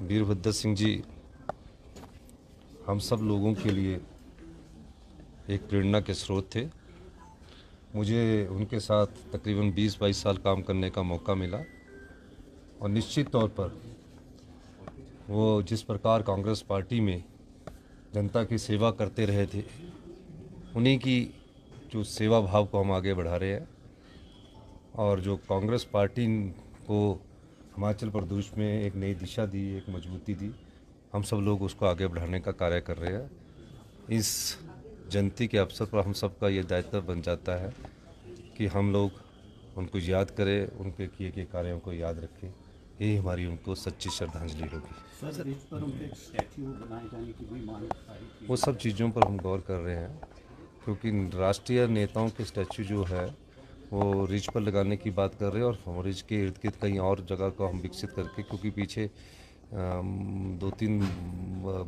वीरभद्र सिंह जी हम सब लोगों के लिए एक प्रेरणा के स्रोत थे। मुझे उनके साथ तकरीबन 20-22 साल काम करने का मौका मिला और निश्चित तौर पर वो जिस प्रकार कांग्रेस पार्टी में जनता की सेवा करते रहे थे, उन्हीं की जो सेवा भाव को हम आगे बढ़ा रहे हैं और जो कांग्रेस पार्टी को हिमाचल प्रदेश में एक नई दिशा दी, एक मजबूती दी, हम सब लोग उसको आगे बढ़ाने का कार्य कर रहे हैं। इस जयंती के अवसर पर हम सब का ये दायित्व बन जाता है कि हम लोग उनको याद करें, उनके किए गए कार्यों को याद रखें। यही हमारी उनको सच्ची श्रद्धांजलि होगी। सर, इस पर उनके स्टैच्यू बनाए जाने की भी मांग आई थी। वो सब चीज़ों पर हम गौर कर रहे हैं, क्योंकि राष्ट्रीय नेताओं के स्टैच्यू जो है वो रिज पर लगाने की बात कर रहे हैं और रिज के इर्द गिर्द कहीं और जगह को हम विकसित करके, क्योंकि पीछे 2-3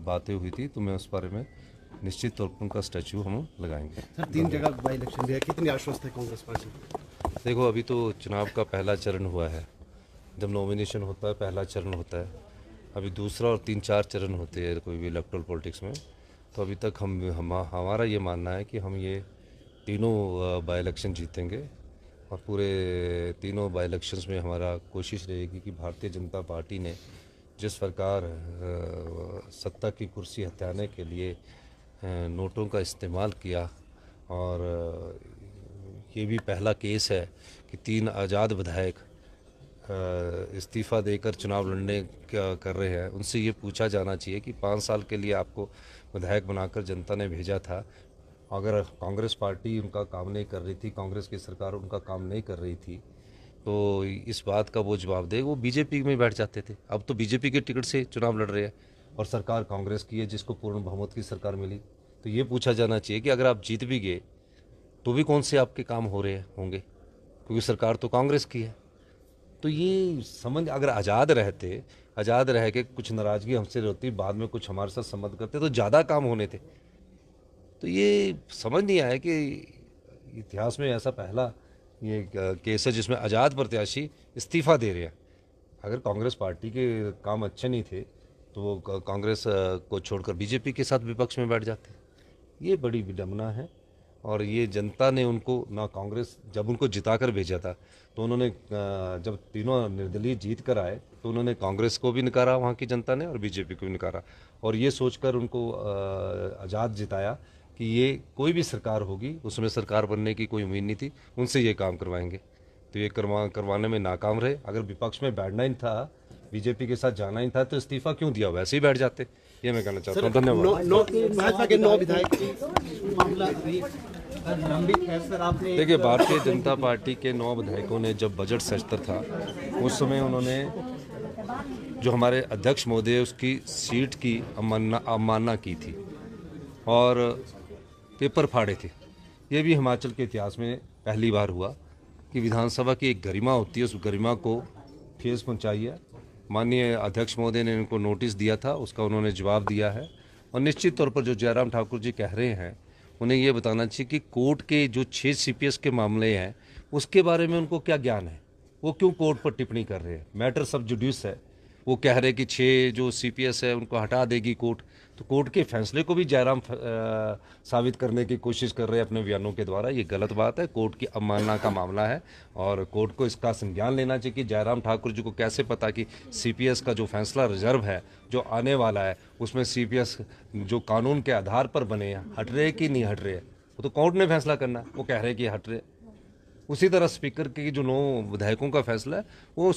बातें हुई थी, तो मैं उस बारे में निश्चित तौर पर उनका स्टैच्यू हम लगाएंगे। सर, 3 जगह बाई इलेक्शन भी है, कितनी आश्वस्त है कांग्रेस पार्टी? देखो, अभी तो चुनाव का पहला चरण हुआ है। जब नॉमिनेशन होता है पहला चरण होता है, अभी दूसरा और 3-4 चरण होते हैं कोई भी इलेक्टोरल पॉलिटिक्स में। तो अभी तक हमारा ये मानना है कि हम ये तीनों बाई इलेक्शन जीतेंगे और पूरे तीनों बाई इलेक्शंस में हमारा कोशिश रहेगी कि भारतीय जनता पार्टी ने जिस प्रकार सत्ता की कुर्सी हथियाने के लिए नोटों का इस्तेमाल किया, और ये भी पहला केस है कि 3 आज़ाद विधायक इस्तीफ़ा देकर चुनाव लड़ने कर रहे हैं। उनसे ये पूछा जाना चाहिए कि 5 साल के लिए आपको विधायक बनाकर जनता ने भेजा था, अगर कांग्रेस पार्टी उनका काम नहीं कर रही थी, कांग्रेस की सरकार उनका काम नहीं कर रही थी, तो इस बात का वो जवाब दे। वो बीजेपी में बैठ जाते थे, अब तो बीजेपी के टिकट से चुनाव लड़ रहे हैं और सरकार कांग्रेस की है जिसको पूर्ण बहुमत की सरकार मिली। तो ये पूछा जाना चाहिए कि अगर आप जीत भी गए तो भी कौन से आपके काम हो रहे होंगे, क्योंकि सरकार तो कांग्रेस की है। तो ये समझ, अगर आज़ाद रह के कुछ नाराज़गी हमसे होती, बाद में कुछ हमारे साथ संबंध करते तो ज़्यादा काम होने थे। तो ये समझ नहीं आया कि इतिहास में ऐसा पहला ये केस है जिसमें आज़ाद प्रत्याशी इस्तीफ़ा दे रहे हैं। अगर कांग्रेस पार्टी के काम अच्छे नहीं थे तो वो कांग्रेस को छोड़कर बीजेपी के साथ विपक्ष में बैठ जाते। ये बड़ी विडंबना है और ये जनता ने उनको ना, कांग्रेस जब उनको जिताकर भेजा था तो उन्होंने जब तीनों निर्दलीय जीत कर आए तो उन्होंने कांग्रेस को भी नकारा वहाँ की जनता ने और बीजेपी को भी नकारा, और ये सोचकर उनको आज़ाद जिताया कि ये कोई भी सरकार होगी उसमें सरकार बनने की कोई उम्मीद नहीं थी, उनसे ये काम करवाएंगे। तो ये करवाने में नाकाम रहे। अगर विपक्ष में बैठना ही था, बीजेपी के साथ जाना ही था, तो इस्तीफा क्यों दिया, वैसे ही बैठ जाते। ये मैं कहना चाहता हूँ। धन्यवाद। भाजपा के 9 विधायक मामला लंबित है सर। आपने देखिए, भारतीय जनता पार्टी के 9 विधायकों ने जब बजट सचता था उस समय उन्होंने जो हमारे अध्यक्ष महोदय उसकी सीट की अवमानना की थी और पेपर फाड़े थे। ये भी हिमाचल के इतिहास में पहली बार हुआ कि विधानसभा की एक गरिमा होती है, उस गरिमा को ठेस पहुंचाई है। माननीय अध्यक्ष महोदय ने इनको नोटिस दिया था, उसका उन्होंने जवाब दिया है। और निश्चित तौर पर जो जयराम ठाकुर जी कह रहे हैं, उन्हें ये बताना चाहिए कि कोर्ट के जो 6 CPS के मामले हैं उसके बारे में उनको क्या ज्ञान है, वो क्यों कोर्ट पर टिप्पणी कर रहे हैं। मैटर सब जुडिस है, वो कह रहे कि 6 जो CPS है उनको हटा देगी कोर्ट, तो कोर्ट के फैसले को भी जयराम साबित करने की कोशिश कर रहे हैं अपने बयानों के द्वारा। ये गलत बात है, कोर्ट की अवमानना का मामला है और कोर्ट को इसका संज्ञान लेना चाहिए कि जयराम ठाकुर जी को कैसे पता कि CPS का जो फैसला रिजर्व है जो आने वाला है उसमें CPS जो कानून के आधार पर बने हैं हट रहे कि नहीं हट रहे, वो तो कोर्ट ने फैसला करना है। वो कह रहे कि हट रहे। उसी तरह स्पीकर के जो 9 विधायकों का फैसला है वो